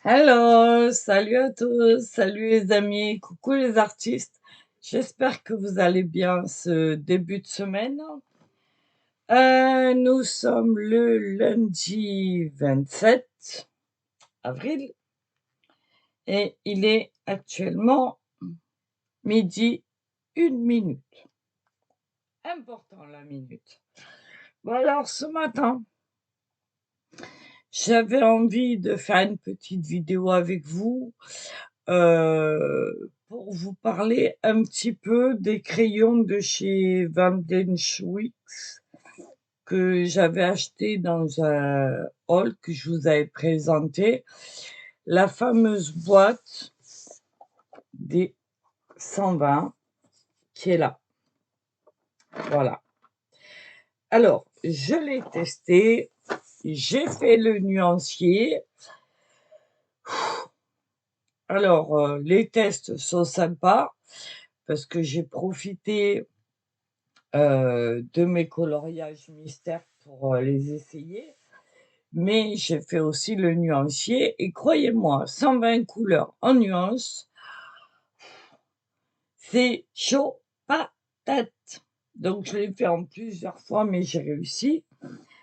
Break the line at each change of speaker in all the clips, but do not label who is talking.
Hello, salut à tous, salut les amis, coucou les artistes. J'espère que vous allez bien ce début de semaine. Nous sommes le lundi 27 avril et il est actuellement midi 1 minute. Important la minute. Bon alors ce matin, j'avais envie de faire une petite vidéo avec vous pour vous parler un petit peu des crayons de chez Van den Schwix que j'avais acheté dans un haul que je vous avais présenté, la fameuse boîte des 120 qui est là. Voilà. Alors, je l'ai testé, j'ai fait le nuancier. Alors, les tests sont sympas parce que j'ai profité de mes coloriages mystères pour, les essayer. Mais j'ai fait aussi le nuancier et croyez-moi, 120 couleurs en nuances, c'est chaud patate. Donc je l'ai fait en plusieurs fois, mais j'ai réussi.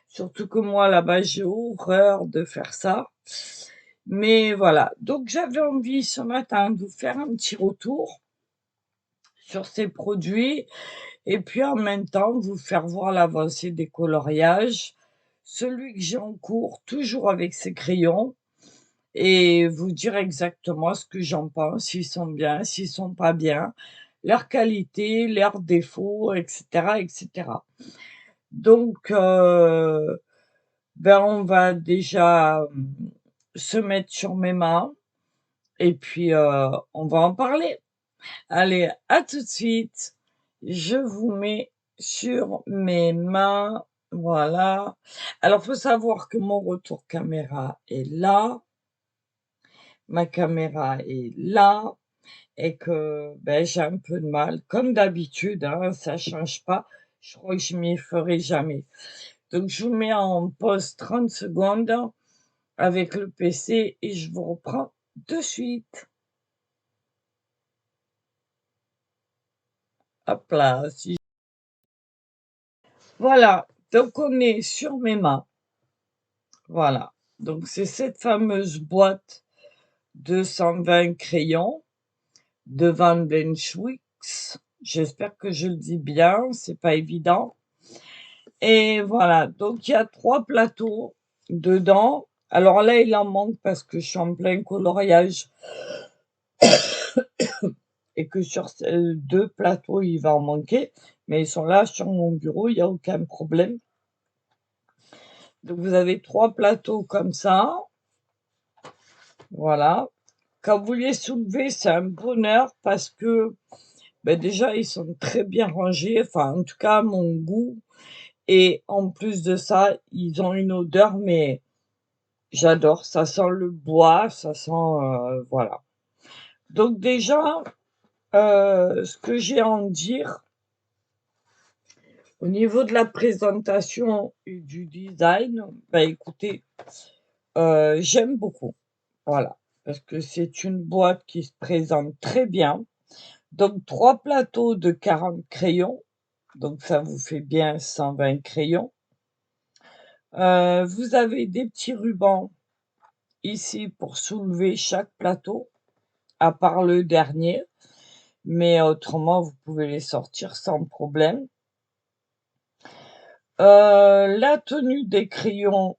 Surtout que moi, là-bas, j'ai horreur de faire ça. Mais voilà, donc j'avais envie ce matin de vous faire un petit retour sur ces produits et puis en même temps vous faire voir l'avancée des coloriages, celui que j'ai en cours, toujours avec ces crayons, et vous dire exactement ce que j'en pense, s'ils sont bien, s'ils sont pas bien, leur qualité, leurs défauts, etc., etc. Donc, ben, on va déjà se mettre sur mes mains et puis on va en parler. Allez, à tout de suite. Je vous mets sur mes mains. Voilà. Alors, faut savoir que mon retour caméra est là, ma caméra est là, et que ben, j'ai un peu de mal, comme d'habitude, hein, ça change pas. Je crois que je m'y ferai jamais. Donc, je vous mets en pause 30 secondes avec le PC et je vous reprends de suite. Hop là. Voilà. Donc, on est sur mes mains. Voilà. Donc, c'est cette fameuse boîte de 120 crayons de Van den Schwix. J'espère que je le dis bien, c'est pas évident. Et voilà, donc il y a 3 plateaux dedans. Alors là, il en manque parce que je suis en plein coloriage et que sur ces 2 plateaux, il va en manquer, mais ils sont là sur mon bureau, il y a aucun problème. Donc vous avez 3 plateaux comme ça, voilà. Quand vous les soulevez, c'est un bonheur parce que, beh, déjà, ils sont très bien rangés, enfin, en tout cas à mon goût, et en plus de ça, ils ont une odeur, mais j'adore, ça sent le bois, ça sent, voilà. Donc déjà, ce que j'ai à en dire, au niveau de la présentation et du design, bah, écoutez, j'aime beaucoup, voilà. Parce que c'est une boîte qui se présente très bien. Donc 3 plateaux de 40 crayons, donc ça vous fait bien 120 crayons. Vous avez des petits rubans ici pour soulever chaque plateau, à part le dernier, mais autrement vous pouvez les sortir sans problème. La tenue des crayons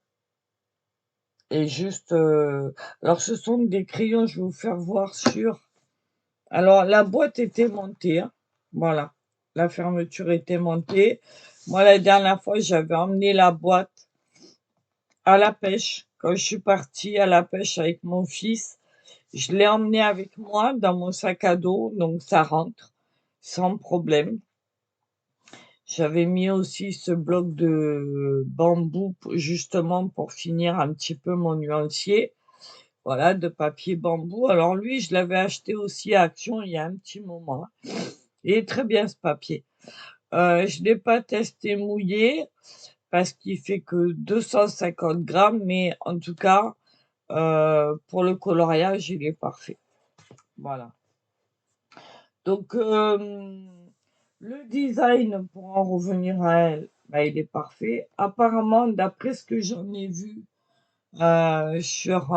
est juste, alors ce sont des crayons, je vais vous faire voir sur, alors la boîte était montée, hein, voilà, la fermeture était montée. Moi, la dernière fois, j'avais emmené la boîte à la pêche. Quand je suis partie à la pêche avec mon fils, je l'ai emmenée avec moi dans mon sac à dos, donc ça rentre sans problème. J'avais mis aussi ce bloc de bambou justement pour finir un petit peu mon nuancier, voilà, de papier bambou. Alors lui, je l'avais acheté aussi à Action il y a un petit moment. Il est très bien ce papier. Je l'ai pas testé mouillé parce qu'il fait que 250 grammes, mais en tout cas, pour le coloriage, il est parfait. Voilà. Donc, le design, pour en revenir à elle, bah, il est parfait. Apparemment, d'après ce que j'en ai vu sur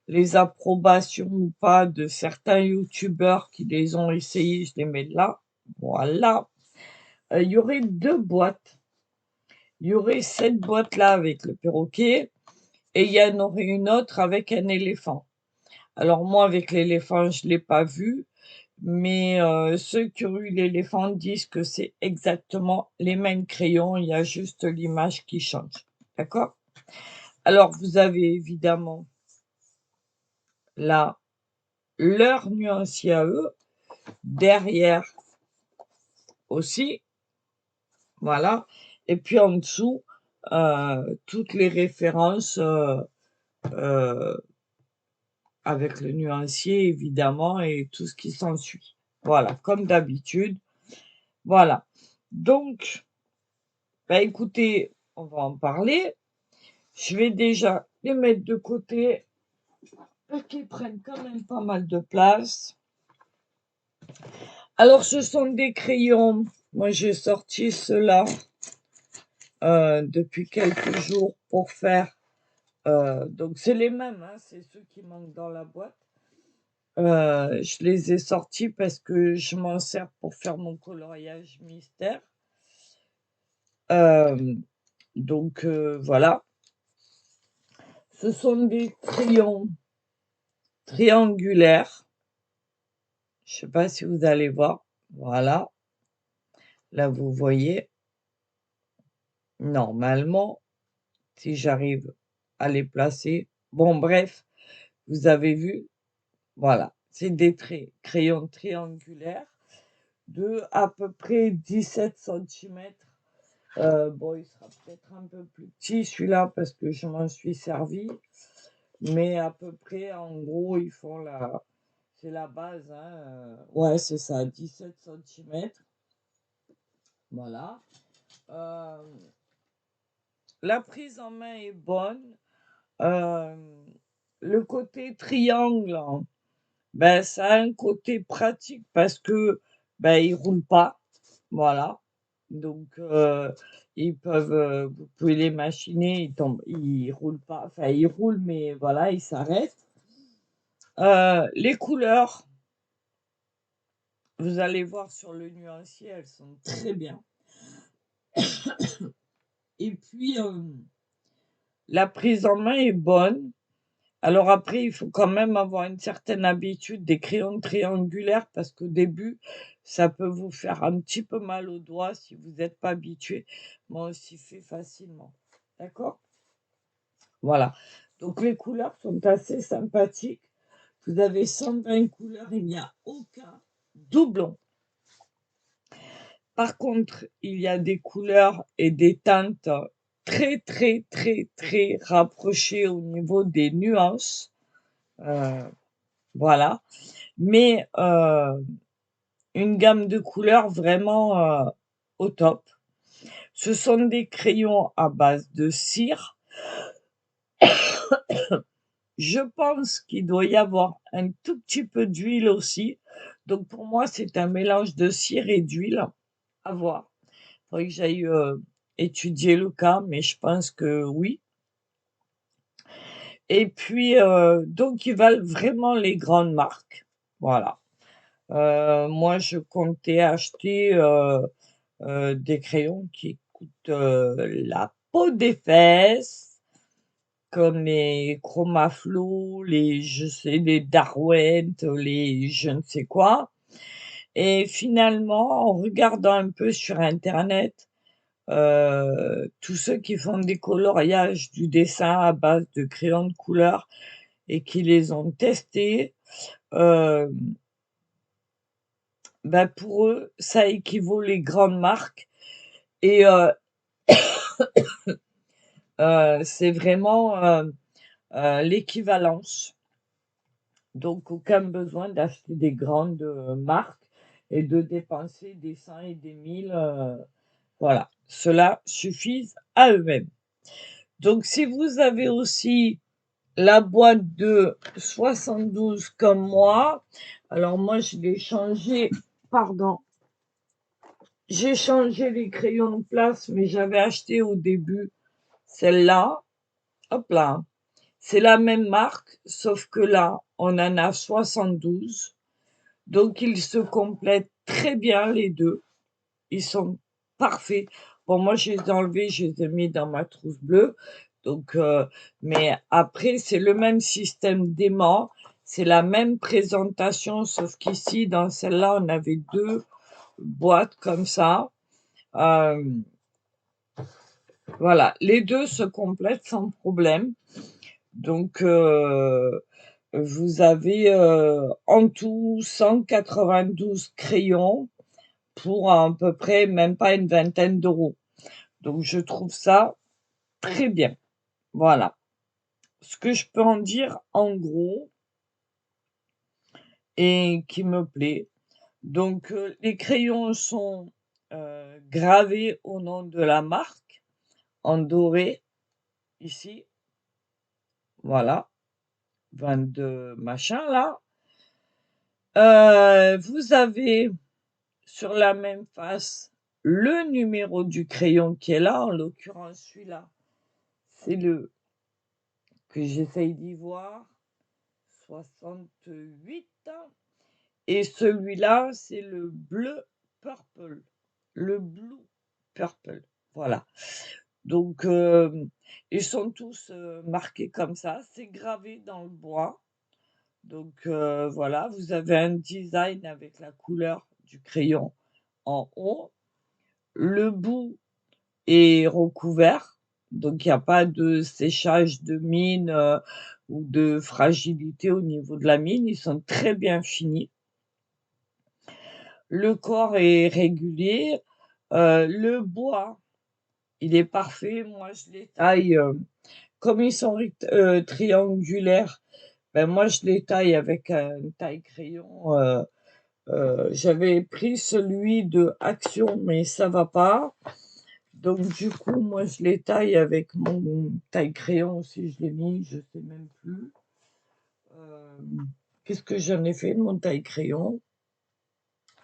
les approbations ou pas de certains youtubeurs qui les ont essayés, je les mets là. Voilà. Il y aurait 2 boîtes. Il y aurait cette boîte-là avec le perroquet et il y en aurait une autre avec un éléphant. Alors moi, avec l'éléphant, je l'ai pas vu, mais ceux qui ont eu l'éléphant disent que c'est exactement les mêmes crayons, il y a juste l'image qui change. D'accord? Alors vous avez évidemment là leur nuancier à eux, derrière aussi, voilà, et puis en dessous, toutes les références, heu, avec le nuancier évidemment et tout ce qui s'ensuit. Voilà, comme d'habitude, voilà. Donc, bah, écoutez, on va en parler. Je vais déjà les mettre de côté parce qu'ils prennent quand même pas mal de place. Alors ce sont des crayons, moi j'ai sorti ceux-là, depuis quelques jours pour faire, donc c'est les mêmes, hein, c'est ceux qui manquent dans la boîte. Je les ai sortis parce que je m'en sers pour faire mon coloriage mystère. Donc voilà. Ce sont des crayons triangulaires. Je sais pas si vous allez voir. Voilà. Là, vous voyez. Normalement, si j'arrive à les placer. Bon, bref, vous avez vu. Voilà. C'est des crayons triangulaires de à peu près 17 centimètres. Bon, il sera peut-être un peu plus petit celui-là parce que je m'en suis servi. Mais à peu près, en gros, ils font c'est la base, hein. Ouais, c'est ça, 17 centimètres. Voilà. Euh, la prise en main est bonne. Euh, le côté triangle, hein, ben, ça a un côté pratique parce que ben, il roule pas. Voilà. Donc, vous pouvez les machiner, ils tombent, ils roulent pas. Enfin, ils roulent, mais voilà, ils s'arrêtent. Les couleurs, vous allez voir sur le nuancier, elles sont très bien. Et puis, la prise en main est bonne. Alors après, il faut quand même avoir une certaine habitude des crayons triangulaires parce qu'au début, ça peut vous faire un petit peu mal aux doigts si vous n'êtes pas habitué. Moi aussi, fait facilement. D'accord? Voilà. Donc les couleurs sont assez sympathiques. Vous avez 120 couleurs, il n'y a aucun doublon. Par contre, il y a des couleurs et des teintes très, très, très, très rapprochées au niveau des nuances. Voilà. Mais une gamme de couleurs vraiment au top. Ce sont des crayons à base de cire. Je pense qu'il doit y avoir un tout petit peu d'huile aussi. Donc pour moi, c'est un mélange de cire et d'huile. À voir. Il faudrait que j'aille étudier le cas, mais je pense que oui. Et puis, donc ils valent vraiment les grandes marques. Voilà. Moi, je comptais acheter des crayons qui coûtent la peau des fesses, comme les Chromaflo, les Darwent, les je ne sais quoi. Et finalement, en regardant un peu sur internet, tous ceux qui font des coloriages du dessin à base de crayons de couleur et qui les ont testés, heu, bah, pour eux, ça équivaut les grandes marques et c'est vraiment, l'équivalence. Donc aucun besoin d'acheter des grandes, marques et de dépenser des cents et des mille, voilà. Ceux-là suffisent à eux-mêmes. Donc si vous avez aussi la boîte de 72 comme moi. Alors moi, je l'ai changé, pardon, j'ai changé les crayons de place, mais j'avais acheté au début celle-là. Hop là, c'est la même marque, sauf que là, on en a 72. Donc, ils se complètent très bien les deux. Ils sont parfaits. Bon, moi, je les ai enlevés, je les ai mis dans ma trousse bleue. Donc, mais après, c'est le même système d'aimant. C'est la même présentation, sauf qu'ici, dans celle-là, on avait deux boîtes comme ça. Euh, voilà, les deux se complètent sans problème. Donc, vous avez en tout 192 crayons pour à peu près même pas une vingtaine d'euros. Donc, je trouve ça très bien. Voilà. Ce que je peux en dire en gros et qui me plaît. Donc, les crayons sont gravés au nom de la marque en doré ici. Voilà. 22 machin là. Vous avez sur la même face le numéro du crayon qui est là, en l'occurrence celui-là, c'est le que j'essaye d'y voir, 68. Et celui-là, c'est le bleu purple, le blue purple. Voilà. Donc, ils sont tous marqués comme ça. C'est gravé dans le bois. Donc, voilà, vous avez un design avec la couleur du crayon en haut. Le bout est recouvert, donc il n'y a pas de séchage de mine ou de fragilité au niveau de la mine. Ils sont très bien finis. Le corps est régulier. Le bois, il est parfait. Moi, je les taille, comme ils sont triangulaires, ben moi, je les taille avec un taille-crayon. J'avais pris celui de Action, mais ça va pas. Donc, du coup, moi, je les taille avec mon taille-crayon aussi. Je l'ai mis, je sais même plus. Euh, Qu'est-ce que j'en ai fait de mon taille-crayon?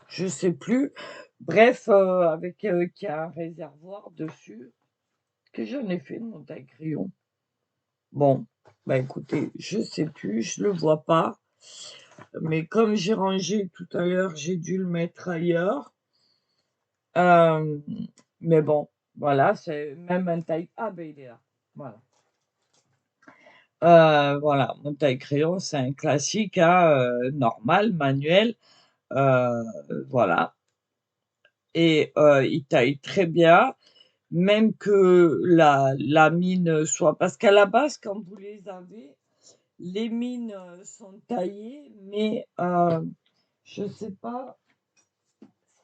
Je sais plus. Bref, avec qui a un réservoir dessus. Que j'en ai fait de mon taille-crayon? Bon, bah écoutez, je sais plus, je le vois pas. Mais comme j'ai rangé tout à l'heure, j'ai dû le mettre ailleurs. Euh, mais bon, voilà, c'est même un taille. Ah ben il est là. Voilà. Voilà, mon taille-crayon, c'est un classique, hein, normal, manuel. Euh, voilà. Et il taille très bien. Même que la mine soit parce qu'à la base, quand vous les avez, les mines, sont taillées, mais je ne sais pas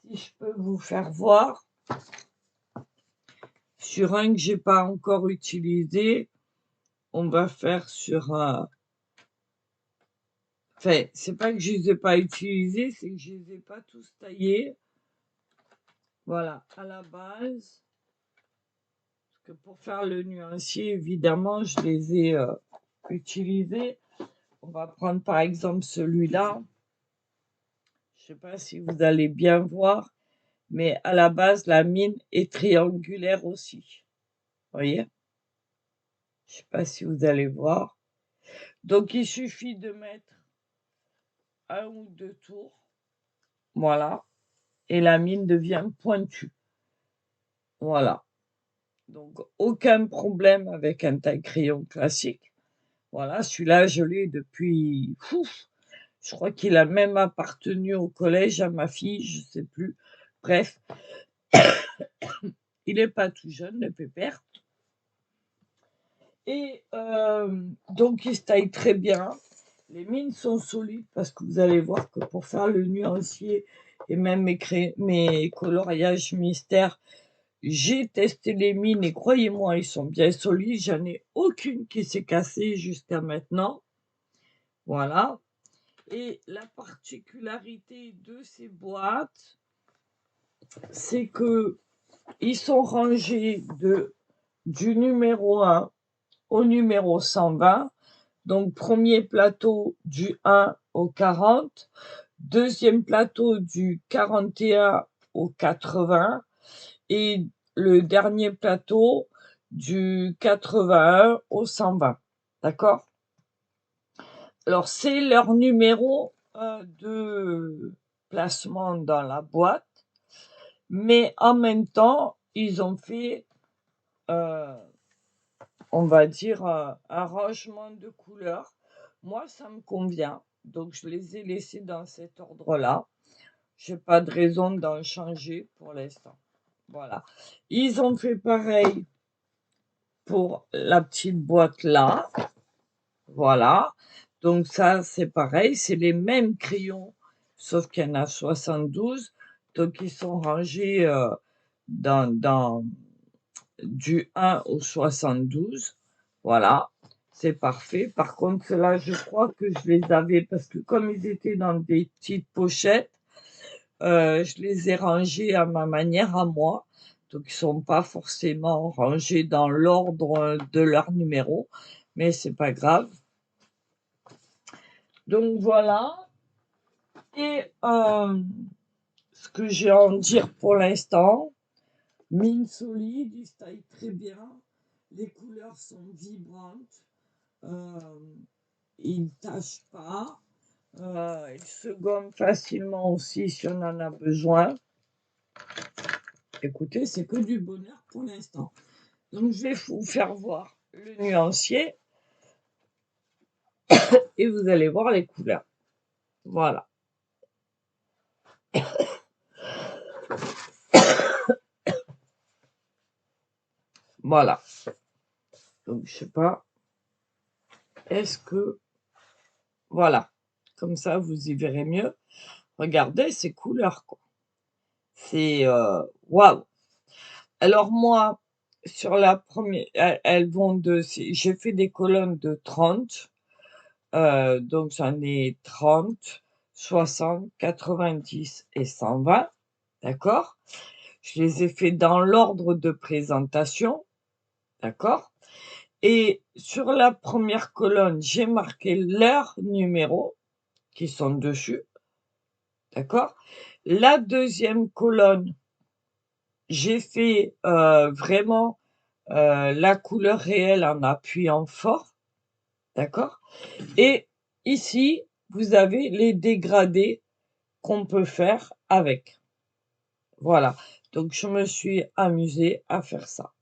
si je peux vous faire voir sur un que j'ai pas encore utilisé. On va faire sur un enfin, c'est pas que je les ai pas utilisés, c'est que je les ai pas tous taillés. Voilà, à la base, parce que pour faire le nuancier, évidemment, je les ai, utilisés. On va prendre par exemple celui-là. Je sais pas si vous allez bien voir, mais à la base, la mine est triangulaire aussi. Vous voyez? Je sais pas si vous allez voir. Donc, il suffit de mettre un ou deux tours. Voilà. Et la mine devient pointue. Voilà. Donc, aucun problème avec un taille-crayon classique. Voilà, celui-là, je l'ai depuis, je crois qu'il a même appartenu au collège à ma fille, je sais plus. Bref, il est pas tout jeune, le pépère. Et donc, il se taille très bien. Les mines sont solides parce que vous allez voir que pour faire le nuancier et même mes coloriages mystères, j'ai testé les mines et croyez-moi, ils sont bien solides. J'en ai aucune qui s'est cassée jusqu'à maintenant. Voilà. Et la particularité de ces boîtes, c'est que ils sont rangés du numéro 1 au numéro 120. Donc, premier plateau du 1 au 40, deuxième plateau du 41 au 80 et le dernier plateau du 81 au 120. D'accord? Alors, c'est leur numéro de placement dans la boîte, mais en même temps, ils ont fait, on va dire, un rangement de couleurs. Moi, ça me convient, donc je les ai laissés dans cet ordre-là. J'ai pas de raison d'en changer pour l'instant. Voilà. Ils ont fait pareil pour la petite boîte là. Voilà. Donc ça, c'est pareil, c'est les mêmes crayons, sauf qu'il y en a 72. Donc ils sont rangés dans du 1 au 72. Voilà, c'est parfait. Par contre, ceux-là, je crois que je les avais, parce que comme ils étaient dans des petites pochettes, je les ai rangés à ma manière, à moi. Donc, ils sont pas forcément rangés dans l'ordre de leur numéro, mais c'est pas grave. Donc, voilà. Et ce que j'ai à en dire pour l'instant, mine solide, il se taille très bien. Les couleurs sont vibrantes. Il ne tâche pas. Il se gomme facilement aussi si on en a besoin. Écoutez, c'est que du bonheur pour l'instant. Donc, je vais vous faire voir le nuancier et vous allez voir les couleurs. Voilà. Voilà. Donc, je sais pas. Est-ce que... Voilà. Comme ça, vous y verrez mieux. Regardez ces couleurs, quoi. C'est... Waouh! Alors, moi, sur la première... Elles vont de... J'ai fait des colonnes de 30. Donc, j'en ai 30, 60, 90 et 120. D'accord? Je les ai fait dans l'ordre de présentation. D'accord? Et sur la première colonne, j'ai marqué leurs numéros qui sont dessus. D'accord? La deuxième colonne, j'ai fait vraiment la couleur réelle en appuyant fort. D'accord? Et ici, vous avez les dégradés qu'on peut faire avec. Voilà. Donc, je me suis amusée à faire ça.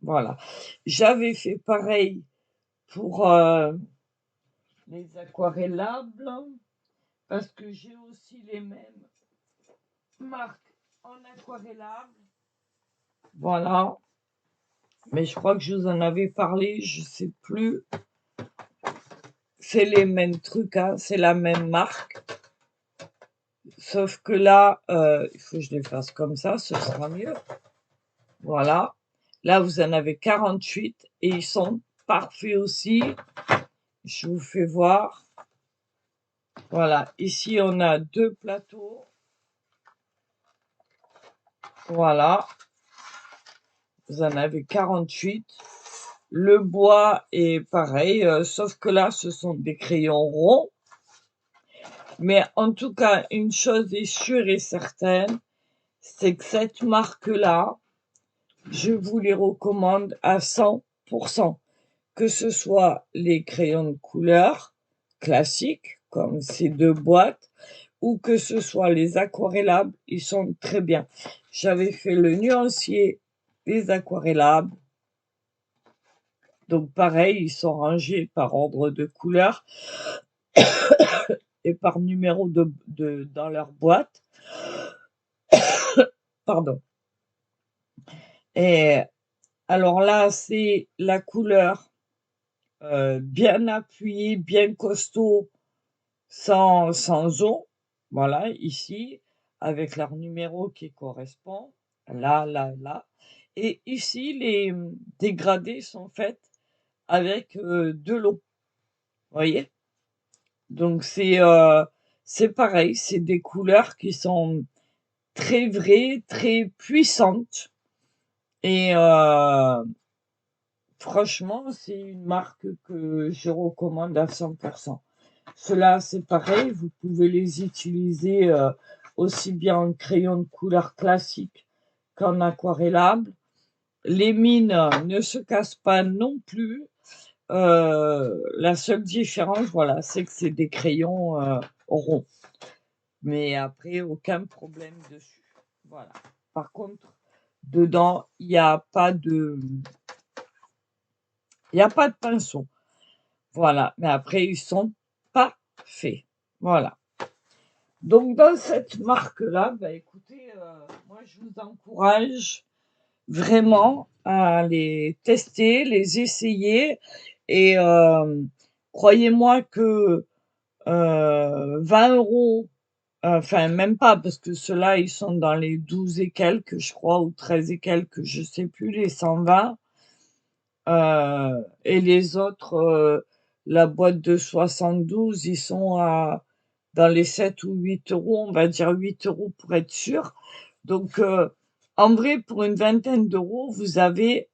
Voilà. J'avais fait pareil pour les aquarellables parce que j'ai aussi les mêmes marques en aquarellable. Voilà. Mais je crois que je vous en avais parlé, je sais plus. C'est les mêmes trucs, hein, c'est la même marque. Sauf que là, il faut que je les fasse comme ça, ce sera mieux. Voilà. Là, vous en avez 48 et ils sont parfaits aussi. Je vous fais voir. Voilà. Ici, on a 2 plateaux. Voilà. Vous en avez 48. Le bois est pareil, sauf que là, ce sont des crayons ronds. Mais en tout cas, une chose est sûre et certaine, c'est que cette marque-là, je vous les recommande à 100%. Que ce soit les crayons de couleur classiques, comme ces 2 boîtes, ou que ce soit les aquarellables, ils sont très bien. J'avais fait le nuancier des aquarellables. Donc pareil, ils sont rangés par ordre de couleur et par numéro dans leur boîte. Pardon. Et alors là, c'est la couleur bien appuyée, bien costaud, sans eau. Voilà, ici, avec leur numéro qui correspond. Là, là, là. Et ici, les dégradés sont faits avec de l'eau. Vous voyez? Donc c'est pareil, c'est des couleurs qui sont très vraies, très puissantes et franchement, c'est une marque que je recommande à 100%. Ceux-là, c'est pareil, vous pouvez les utiliser aussi bien en crayon de couleur classique qu'en aquarellable. Les mines ne se cassent pas non plus. La seule différence, voilà, c'est que c'est des crayons ronds. Mais après, aucun problème dessus. Voilà. Par contre, dedans, il n'y a pas de pinceau. Voilà. Mais après, ils sont parfaits. Voilà. Donc, dans cette marque-là, bah, écoutez, moi, je vous encourage vraiment à les tester, les essayer. Et croyez-moi que 20 €, enfin même pas, parce que ceux-là, ils sont dans les 12 et quelques, je crois, ou 13 et quelques, je sais plus, les 120. Et les autres, la boîte de 72, ils sont dans les 7 ou 8 €, on va dire 8 € pour être sûr. Donc, en vrai, pour une vingtaine d'euros, vous avez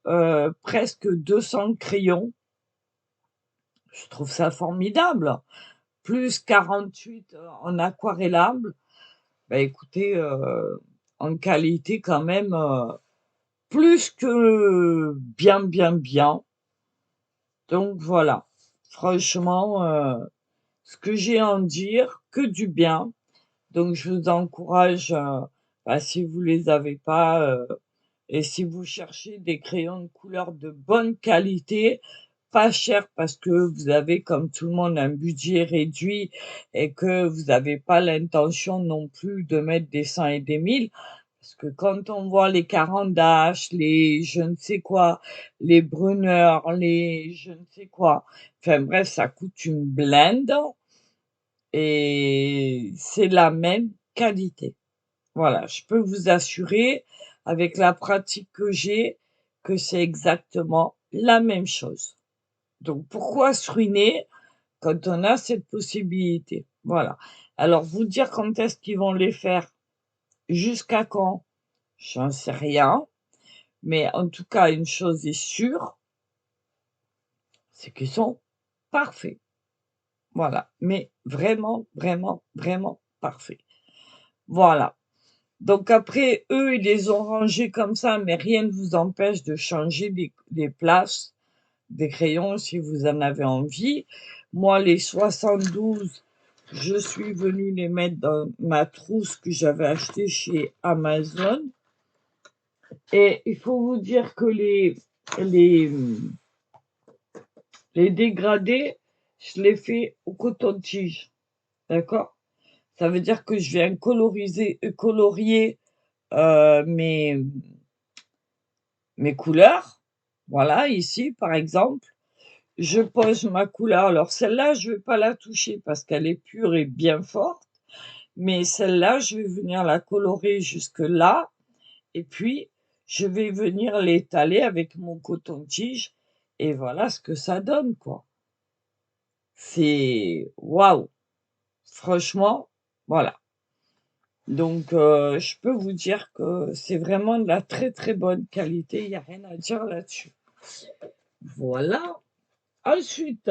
presque 200 crayons. Je trouve ça formidable. Plus 48 en aquarellable. Bah écoutez, en qualité quand même, plus que bien, bien, bien. Donc voilà, franchement, ce que j'ai à en dire, que du bien. Donc je vous encourage, bah, si vous les avez pas, et si vous cherchez des crayons de couleur de bonne qualité, pas cher parce que vous avez, comme tout le monde, un budget réduit et que vous n'avez pas l'intention non plus de mettre des 100 et des 1000. Parce que quand on voit les 40 H, les je ne sais quoi, les Brunner, les je ne sais quoi, enfin bref, ça coûte une blinde et c'est la même qualité. Voilà, je peux vous assurer, avec la pratique que j'ai, que c'est exactement la même chose. Donc pourquoi se ruiner quand on a cette possibilité? Voilà. Alors vous dire quand est-ce qu'ils vont les faire, jusqu'à quand, j'en sais rien. Mais en tout cas, une chose est sûre, c'est qu'ils sont parfaits. Voilà. Mais vraiment, vraiment, vraiment parfaits. Voilà. Donc après, eux, ils les ont rangés comme ça, mais rien ne vous empêche de changer les places des crayons si vous en avez envie. Moi, les 72, je suis venue les mettre dans ma trousse que j'avais achetée chez Amazon. Et il faut vous dire que les, les dégradés, je les fais au coton-tige. D'accord? Ça veut dire que je viens colorier mes couleurs. Voilà, ici, par exemple, je pose ma couleur. Alors, celle-là, je ne vais pas la toucher parce qu'elle est pure et bien forte. Mais celle-là, je vais venir la colorer jusque là. Et puis, je vais venir l'étaler avec mon coton-tige. Et voilà ce que ça donne, quoi. C'est waouh! Franchement, voilà. Donc, je peux vous dire que c'est vraiment de la très, très bonne qualité. Il n'y a rien à dire là-dessus. Voilà. Ensuite,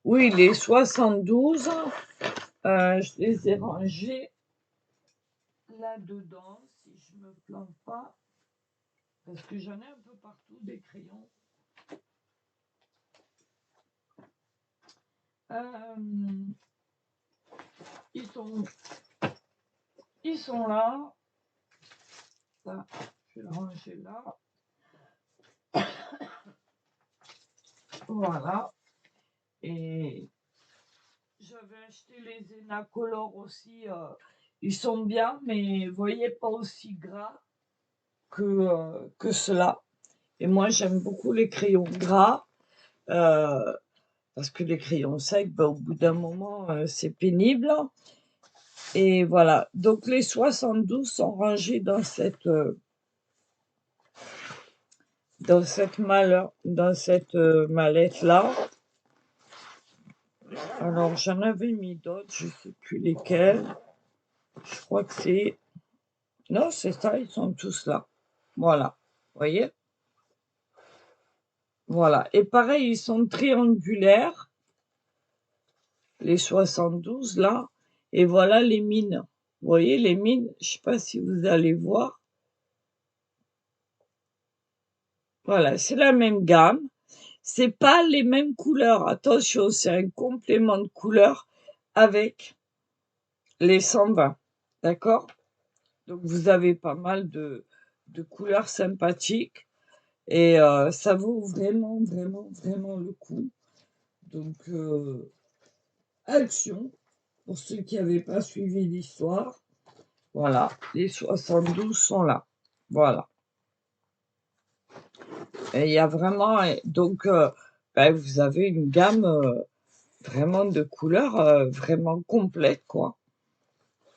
oui, les 72, je les ai rangés là-dedans, si je me plante pas, parce que j'en ai un peu partout des crayons. Ils sont, ils sont là. Ça, je vais le ranger là. Voilà. Et j'avais acheté les Enacolor aussi. Ils sont bien, mais vous voyez, pas aussi gras que ceux-là. Et moi, j'aime beaucoup les crayons gras. Parce que les crayons secs, bah, au bout d'un moment, c'est pénible. Et voilà. Donc, les 72 sont rangés dans cette mallette-là. Alors, j'en avais mis d'autres, je ne sais plus lesquels. Je crois que c'est... Non, c'est ça, ils sont tous là. Voilà. Vous voyez? Voilà. Et pareil, ils sont triangulaires, les 72 là. Et voilà les mines. Vous voyez les mines? Je sais pas si vous allez voir. Voilà, c'est la même gamme. C'est pas les mêmes couleurs. Attention, c'est un complément de couleur avec les 120. D'accord? Donc vous avez pas mal de couleurs sympathiques et ça vaut vraiment, vraiment, vraiment le coup. Donc action pour ceux qui n'avaient pas suivi l'histoire. Voilà, les 72 sont là. Voilà. Et il y a vraiment donc vous avez une gamme, vraiment de couleurs, vraiment complète, quoi.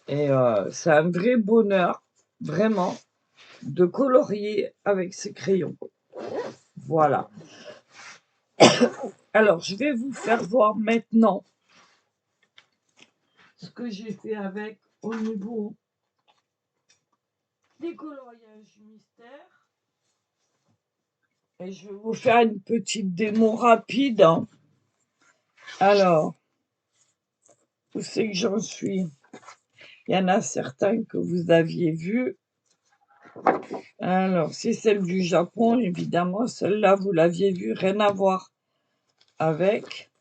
Et c'est un vrai bonheur, vraiment, de colorier avec ces crayons. Voilà. Alors, je vais vous faire voir maintenant ce que j'ai fait avec au niveau des coloriages mystères. Et je vais vous faire une petite démo rapide, hein. Alors, où c'est que j'en suis? Il y en a certains que vous aviez vus. Alors, c'est celle du Japon, évidemment. Celle-là, vous l'aviez vue, rien à voir avec.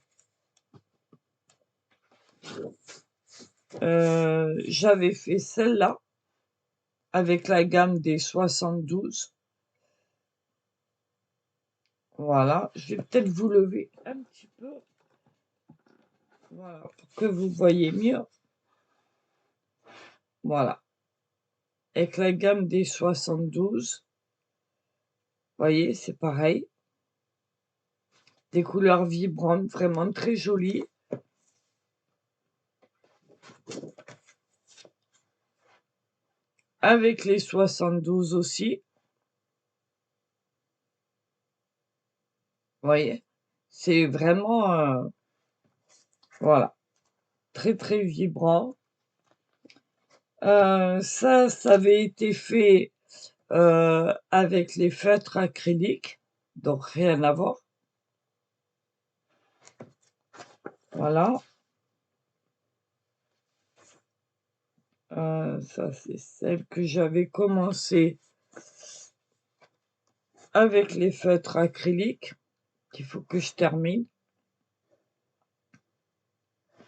J'avais fait celle-là avec la gamme des 72. Voilà, je vais peut-être vous lever un petit peu. Voilà, pour que vous voyez mieux. Voilà, avec la gamme des 72. Vous voyez, c'est pareil. Des couleurs vibrantes, vraiment très jolies. Avec les 72 aussi. Vous voyez, c'est vraiment, voilà, très très vibrant. Ça avait été fait avec les feutres acryliques, donc rien à voir. Voilà. Ça, c'est celle que j'avais commencé avec les feutres acryliques, qu'il faut que je termine.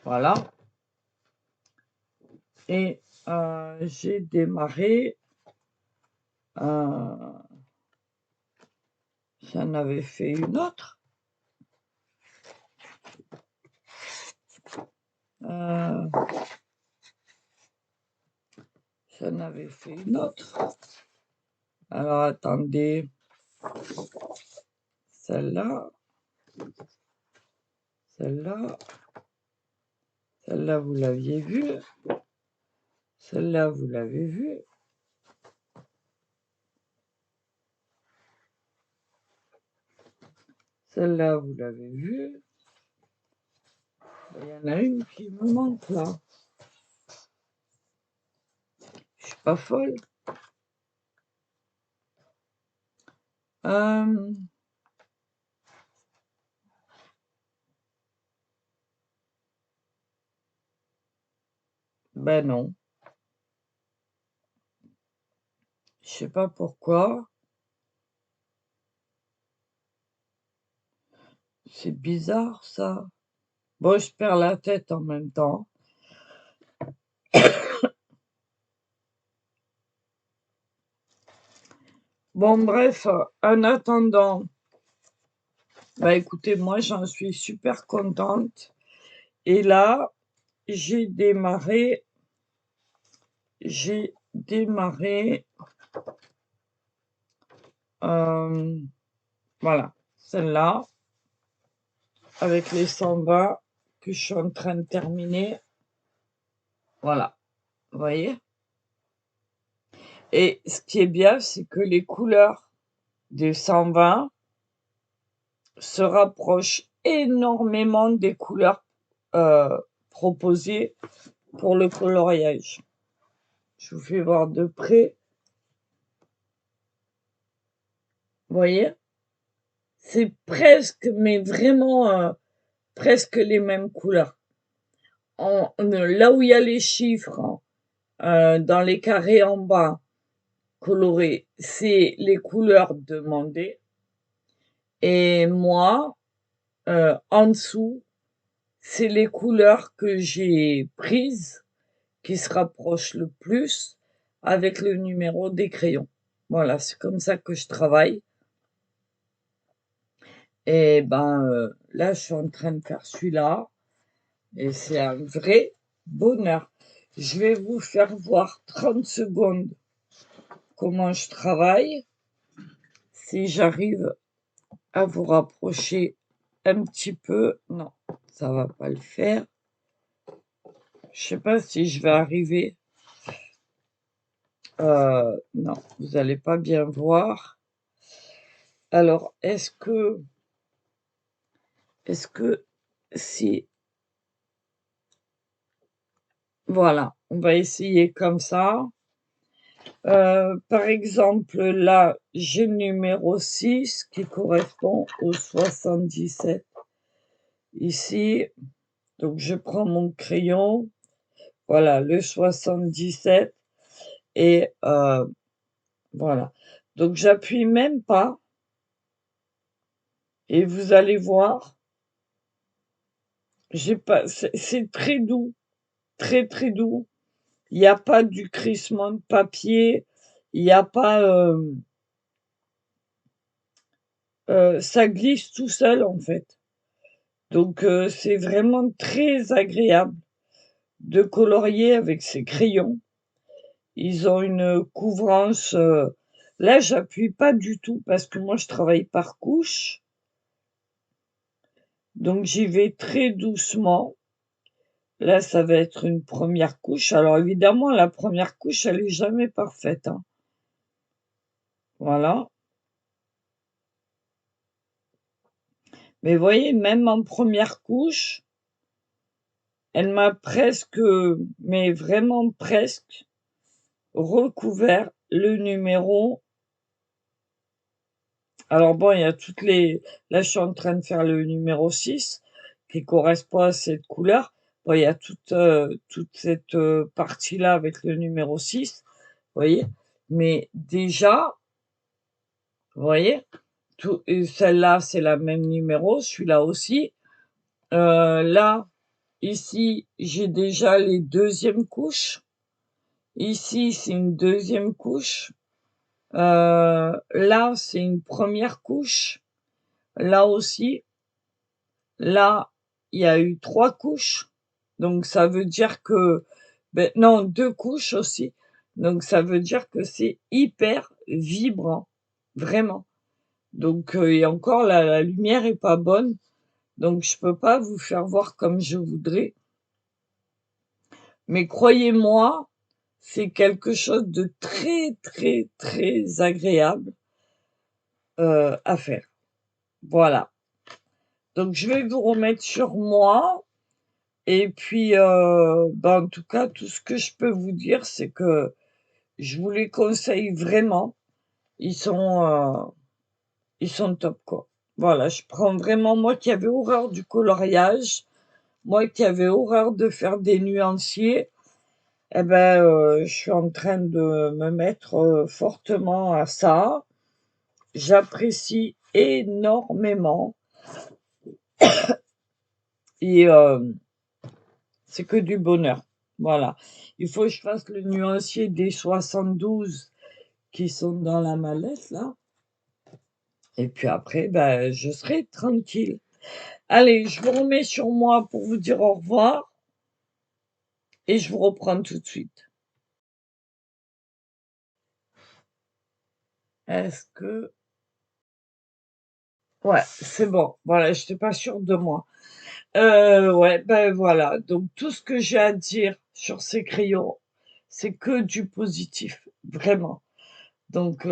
Voilà. Et j'ai démarré. J'en avais fait une autre. J'en avais fait une autre. Alors, attendez. Celle-là. Celle-là. Celle-là, vous l'aviez vue. Celle-là, vous l'avez vue. Celle-là, vous l'avez vue. Il y en a une qui me manque là. Je suis pas folle. Ben non. Je sais pas pourquoi. C'est bizarre ça. Bon, je perds la tête en même temps. Bon, bref, en attendant, bah écoutez, moi j'en suis super contente. Et là, j'ai démarré, voilà, celle-là, avec les 120 que je suis en train de terminer. Voilà, vous voyez? Et ce qui est bien, c'est que les couleurs des 120 se rapprochent énormément des couleurs proposées pour le coloriage. Je vous fais voir de près. Vous voyez? C'est presque, mais vraiment, presque les mêmes couleurs. Là où il y a les chiffres, dans les carrés en bas colorés, c'est les couleurs demandées et moi, en dessous, c'est les couleurs que j'ai prises qui se rapprochent le plus avec le numéro des crayons. Voilà, c'est comme ça que je travaille et ben, là, je suis en train de faire celui-là et c'est un vrai bonheur. Je vais vous faire voir 30 secondes comment je travaille, si j'arrive à vous rapprocher un petit peu. Non, ça va pas le faire. Je sais pas si je vais arriver. Non, vous allez pas bien voir. Alors, est-ce que si voilà, on va essayer comme ça. Par exemple, là, j'ai le numéro 6 qui correspond au 77 ici. Donc je prends mon crayon, voilà, le 77 et voilà. Donc j'appuie même pas et vous allez voir, j'ai pas c'est très doux, très, très doux. Il y a pas du crissement de papier, il y a pas, ça glisse tout seul, en fait. Donc c'est vraiment très agréable de colorier avec ces crayons. Ils ont une couvrance, là, j'appuie pas du tout parce que moi, je travaille par couche. Donc j'y vais très doucement. Là, ça va être une première couche. Alors évidemment, la première couche, elle est jamais parfaite, hein. Voilà. Mais vous voyez, même en première couche, elle m'a presque, mais vraiment presque, recouvert le numéro. Alors bon, il y a toutes les là, je suis en train de faire le numéro 6 qui correspond à cette couleur. Bon, il y a toute cette, partie-là avec le numéro 6, vous voyez? Mais déjà, vous voyez? Tout et celle-là, c'est la même numéro, celui-là aussi. Là, ici, j'ai déjà les deuxièmes couches. Ici, c'est une deuxième couche. Là, c'est une première couche. Là aussi. Là, il y a eu 3 couches, donc ça veut dire que non, 2 couches aussi, donc ça veut dire que c'est hyper vibrant, vraiment. Donc et encore la lumière est pas bonne, donc je peux pas vous faire voir comme je voudrais. Mais croyez-moi, c'est quelque chose de très, très, très agréable, à faire. Voilà. Donc je vais vous remettre sur moi. Et puis, en tout cas, tout ce que je peux vous dire, c'est que je vous les conseille vraiment. Ils sont, ils sont top, quoi. Voilà, je prends vraiment moi qui avais horreur du coloriage, moi qui avais horreur de faire des nuanciers, et ben, je suis en train de me mettre, fortement à ça. J'apprécie énormément et c'est que du bonheur. Voilà. Il faut que je fasse le nuancier des 72 qui sont dans la mallette là. Et puis après, ben, je serai tranquille. Allez, je vous remets sur moi pour vous dire au revoir et je vous reprends tout de suite. Est-ce que... Ouais, c'est bon. Voilà, j'étais pas sûre de moi. Ouais, ben voilà. Donc tout ce que j'ai à dire sur ces crayons, c'est que du positif, vraiment. Donc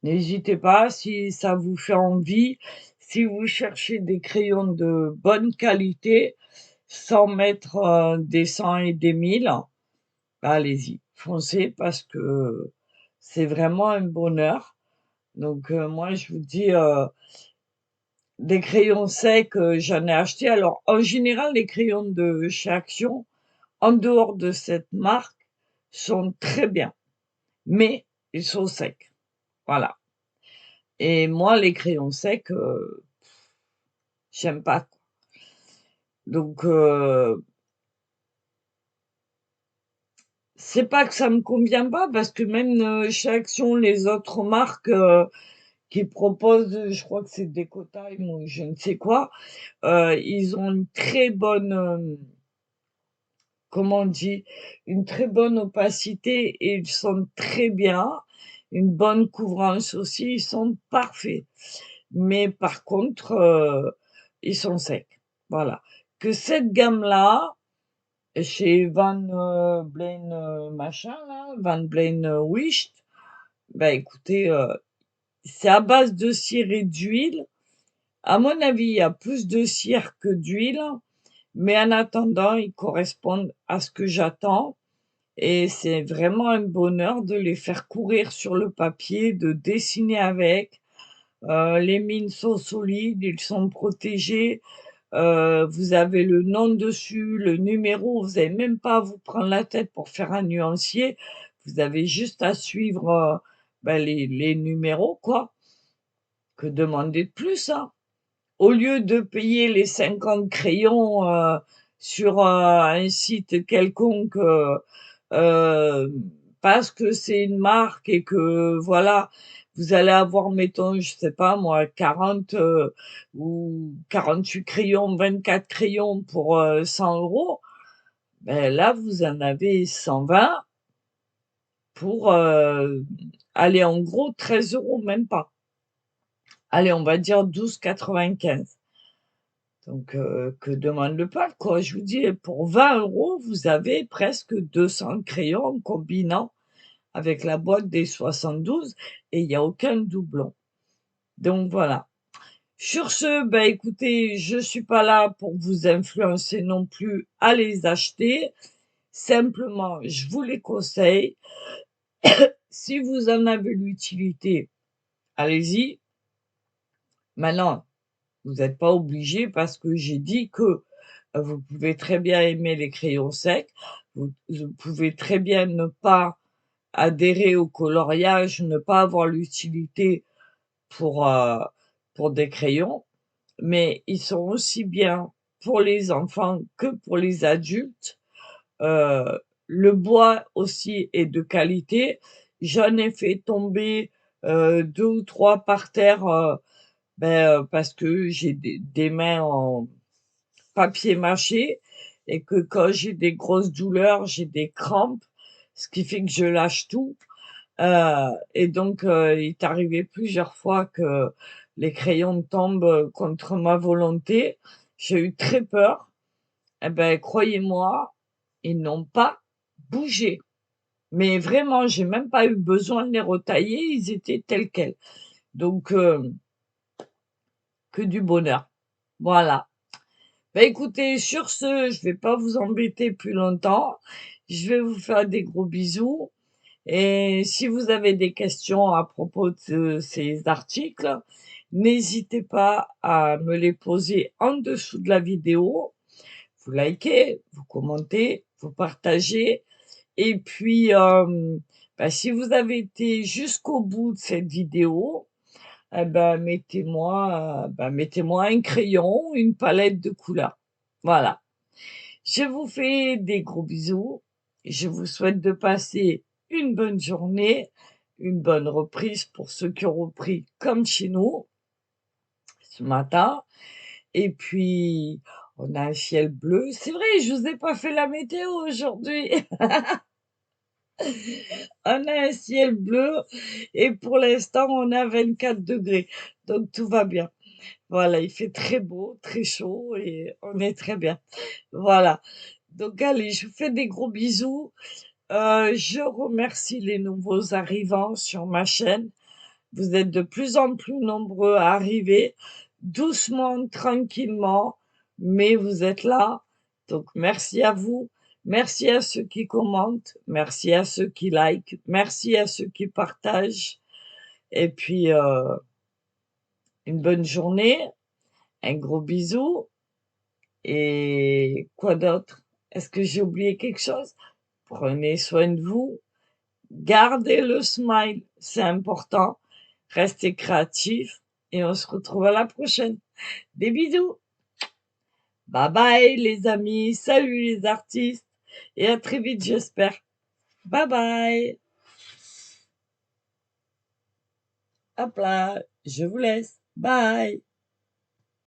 n'hésitez pas si ça vous fait envie, si vous cherchez des crayons de bonne qualité, sans mettre, des 100 et des 1000, bah, allez-y, foncez parce que c'est vraiment un bonheur. Donc moi je vous dis, des crayons secs, j'en ai acheté. Alors en général, les crayons de chez Action, en dehors de cette marque, sont très bien, mais ils sont secs, voilà. Et moi les crayons secs, j'aime pas, quoi. Donc c'est pas que ça me convient pas parce que même, chez Action, les autres marques, qui proposent, je crois que c'est Decotime ou je ne sais quoi, ils ont une très bonne, comment on dit? Une très bonne opacité et ils sont très bien. Une bonne couvrance aussi, ils sont parfaits. Mais par contre, ils sont secs. Voilà. Que cette gamme-là, chez Van, Blaine, machin là, Van Blaine, Wicht, bah écoutez, c'est à base de cire et d'huile. À mon avis, il y a plus de cire que d'huile, mais en attendant, ils correspondent à ce que j'attends et c'est vraiment un bonheur de les faire courir sur le papier, de dessiner avec. Les mines sont solides, ils sont protégés, vous avez le nom dessus, le numéro, vous avez même pas à vous prendre la tête pour faire un nuancier. Vous avez juste à suivre, les numéros quoi. Que demander de plus, hein? Au lieu de payer les 50 crayons, sur, un site quelconque, heu, parce que c'est une marque et que voilà, vous allez avoir mettons, je sais pas moi 40, ou 48 crayons, 24 crayons pour, 100 €, beh, là vous en avez 120 pour, allez en gros 13 €, même pas. Allez, on va dire 12,95. Donc que demande le peuple, quoi? Je vous dis, pour 20 €, vous avez presque 200 crayons en combinant avec la boîte des 72 et il y a aucun doublon. Donc voilà. Sur ce, bah, écoutez, je suis pas là pour vous influencer non plus à les acheter. Simplement, je vous les conseille. Si vous en avez l'utilité, allez-y. Maintenant, vous n'êtes pas obligé parce que j'ai dit que, vous pouvez très bien aimer les crayons secs, vous pouvez très bien ne pas adhérer au coloriage, ne pas avoir l'utilité pour, pour des crayons, mais ils sont aussi bien pour les enfants que pour les adultes. Heu, le bois aussi est de qualité. J'en ai fait tomber, 2 ou 3 par terre, parce que j'ai des mains en papier mâché et que quand j'ai des grosses douleurs, j'ai des crampes, ce qui fait que je lâche tout, et donc il est arrivé plusieurs fois que les crayons tombent, contre ma volonté. J'ai eu très peur et ben, croyez-moi, ils n'ont pas bougé. Mais vraiment, j'ai même pas eu besoin de les retailler, ils étaient tels quels. Donc que du bonheur. Voilà. Bah, écoutez, sur ce, je vais pas vous embêter plus longtemps. Je vais vous faire des gros bisous et si vous avez des questions à propos de ces articles, n'hésitez pas à me les poser en dessous de la vidéo. Vous likez, vous commentez, vous partagez et puis, si vous avez été jusqu'au bout de cette vidéo, eh ben, mettez-moi un crayon, une palette de couleurs. Voilà. Je vous fais des gros bisous. Je vous souhaite de passer une bonne journée, une bonne reprise pour ceux qui ont repris comme chez nous ce matin. Et puis, on a un ciel bleu. C'est vrai, je vous ai pas fait la météo aujourd'hui. On a un ciel bleu et pour l'instant, on a 24 degrés. Donc tout va bien. Voilà, il fait très beau, très chaud et on est très bien. Voilà. Donc allez, je vous fais des gros bisous. Je remercie les nouveaux arrivants sur ma chaîne. Vous êtes de plus en plus nombreux à arriver, doucement, tranquillement, mais vous êtes là. Donc merci à vous. Merci à ceux qui commentent. Merci à ceux qui likent. Merci à ceux qui partagent. et puis, une bonne journée, un gros bisou et quoi d'autre? Est-ce que j'ai oublié quelque chose? Prenez soin de vous, gardez le smile, c'est important, restez créatifs et on se retrouve à la prochaine. Des bisous. Bye bye les amis, salut les artistes et à très vite j'espère. Bye bye. Hop là, je vous laisse. Bye.